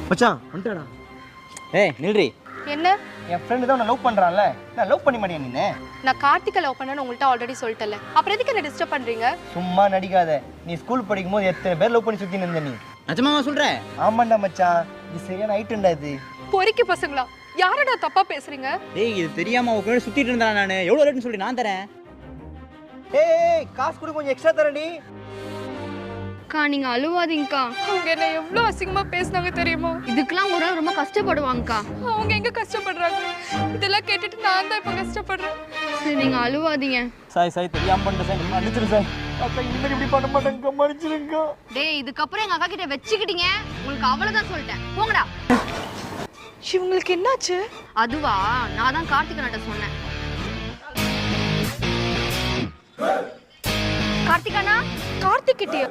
மச்சான் வந்துடா. ஏய் நில்றி. என்ன? என் ஃப்ரெண்டு தான் உன்னை லவ் பண்றான்ல, நான் லவ் பண்ணி மாட்டேன் நீ. நான் கார்த்திகை லவ் பண்ணேன்னு உங்கள்கிட்ட ஆல்ரெடி சொல்லிட்டல, அப்புறம் எதுக்கு என்ன டிஸ்டர்ப் பண்றீங்க? சும்மா நடிக்காத. நீ ஸ்கூல் படிக்கும் போது எத்தனை பேர் லவ் பண்ணி சுத்தி நின்ற நீ. நிஜமாவா சொல்ற? ஆமாண்டா மச்சான், இது சரியான ஐட்டம்டா இது. பொறுக்கி பசங்களா, யாரடா தப்பா பேசுறீங்க? ஏய் இது தெரியாம உன் கூட சுத்திட்டு இருந்தா நானு. எவ்வளவு ரேட்னு சொல்லி நான் தரேன். ஏய் காசு கூட கொஞ்சம் எக்ஸ்ட்ரா தரேன்டி. அக்கா நீங்க அழுவாதீங்கக்கா. அவங்க என்ன எவ்வளவு அசிங்கமா பேசுனாங்க தெரியுமா? இதுக்கெல்லாம் ஒரு நாள் ரொம்ப கஷ்டப்படுவாங்கக்கா. அவங்க எங்க கஷ்டப்படுறாங்க? இதெல்லாம் கேட்டுட்டு நான் தான் இப்ப கஷ்டப்படுறேன். சரி நீங்க அழுவாதீங்க. சாய் தெரியாம பண்ணிட்டு சாய், மன்னிச்சிரு சாய். அக்கா இனிமேல் இப்படி பண்ண மாட்டேங்க, மன்னிச்சிருங்க. டேய் இதுக்கப்புறம் எங்க அக்கா கிட்ட வச்சுக்கிட்டீங்க, உங்களுக்கு அவ்வளவுதான் சொல்லிட்டேன். போங்கடா. இவங்களுக்கு என்னாச்சு? அதுவா, நான் தான் கார்த்திகனாட்ட சொன்னேன். கார்த்திகானா? கார்த்திக் கிட்டயா?